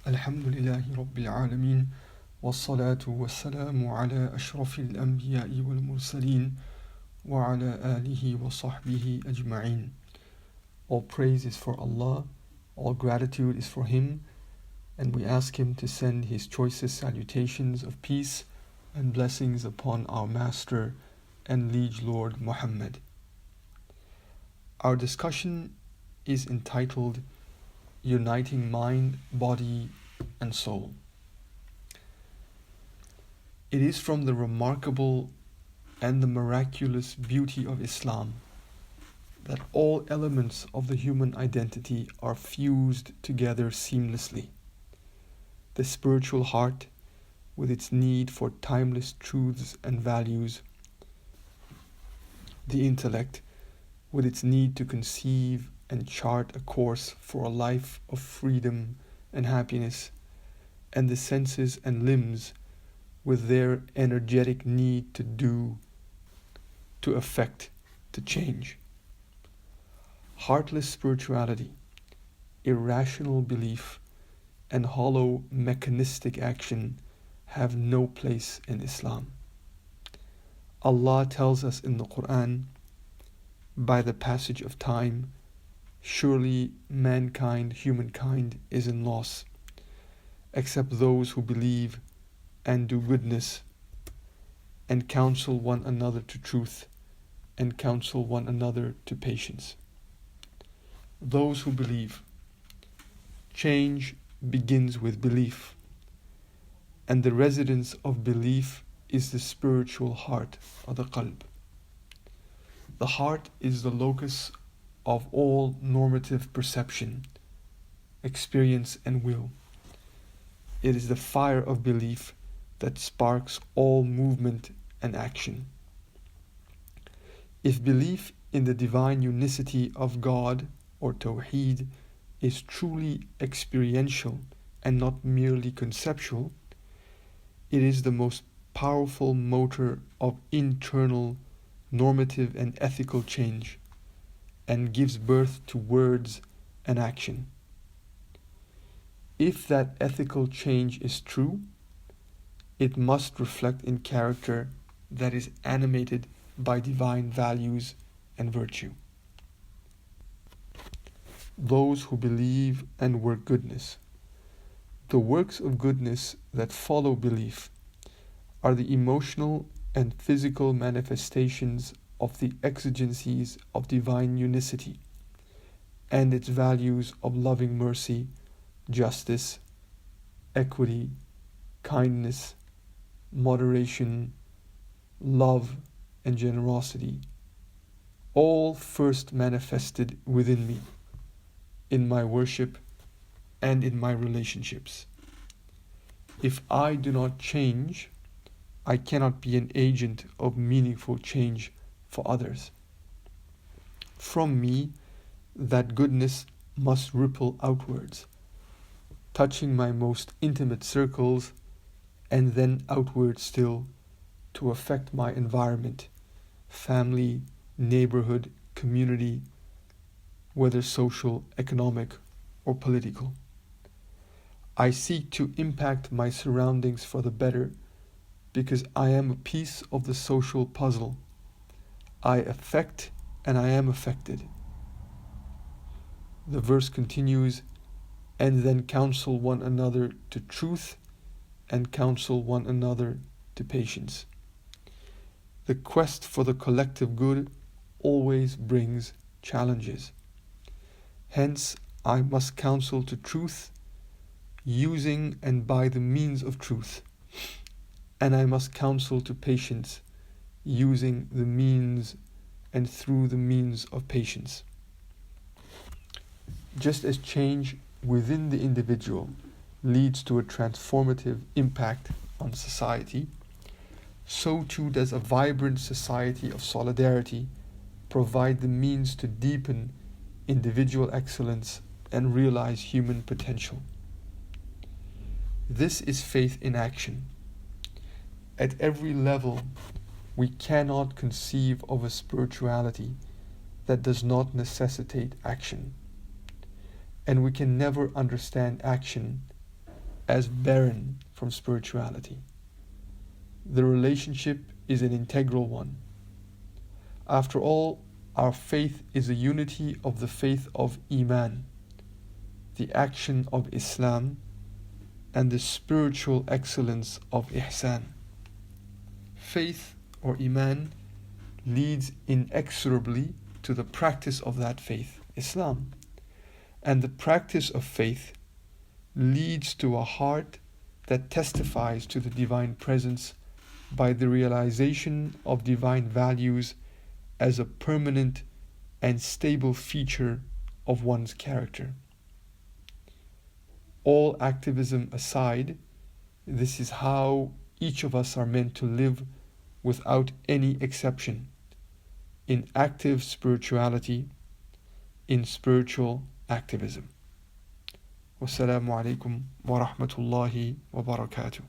الحمد لله رب العالمين والصلاة والسلام على أشرف الأنبياء والمرسلين وعلى آله وصحبه أجمعين. All praise is for Allah, all gratitude is for Him, and we ask Him to send His choicest salutations of peace and blessings upon our Master and Liege Lord Muhammad. Our discussion is entitled Uniting Mind, Body and Soul. It is from the remarkable and the miraculous beauty of Islam that all elements of the human identity are fused together seamlessly. The spiritual heart, with its need for timeless truths and values, the intellect, with its need to conceive and chart a course for a life of freedom and happiness, and the senses and limbs with their energetic need to do, to affect, to change. Heartless spirituality, irrational belief, and hollow mechanistic action have no place in Islam. Allah tells us in the Qur'an, by the passage of time, surely humankind is in loss, except those who believe and do goodness, and counsel one another to truth, and counsel one another to patience. Those who believe. Change begins with belief, and the residence of belief is the spiritual heart, or the qalb. The heart is the locus of all normative perception, experience and will. It is the fire of belief that sparks all movement and action. If belief in the divine unicity of God, or Tawheed, is truly experiential and not merely conceptual, it is the most powerful motor of internal, normative and ethical change, and gives birth to words and action. If that ethical change is true, it must reflect in character that is animated by divine values and virtue. Those who believe and work goodness. The works of goodness that follow belief are the emotional and physical manifestations of the exigencies of divine unicity and its values of loving mercy, justice, equity, kindness, moderation, love, and generosity, all first manifested within me, in my worship and in my relationships. If I do not change, I cannot be an agent of meaningful change for others. From me, that goodness must ripple outwards, touching my most intimate circles, and then outward still to affect my environment, family, neighborhood, community, whether social, economic, or political. I seek to impact my surroundings for the better because I am a piece of the social puzzle. I affect and I am affected. The verse continues, and then counsel one another to truth and counsel one another to patience. The quest for the collective good always brings challenges. Hence, I must counsel to truth, using and by the means of truth, and I must counsel to patience, using the means and through the means of patience. Just as change within the individual leads to a transformative impact on society, so too does a vibrant society of solidarity provide the means to deepen individual excellence and realize human potential. This is faith in action. At every level, we cannot conceive of a spirituality that does not necessitate action. And we can never understand action as barren from spirituality. The relationship is an integral one. After all, our faith is a unity of the faith of Iman, the action of Islam, and the spiritual excellence of Ihsan. Faith or Iman leads inexorably to the practice of that faith, Islam. And the practice of faith leads to a heart that testifies to the divine presence by the realization of divine values as a permanent and stable feature of one's character. All activism aside, this is how each of us are meant to live without any exception, in active spirituality, in spiritual activism. Wassalamu alaikum wa rahmatullahi wa barakatuh.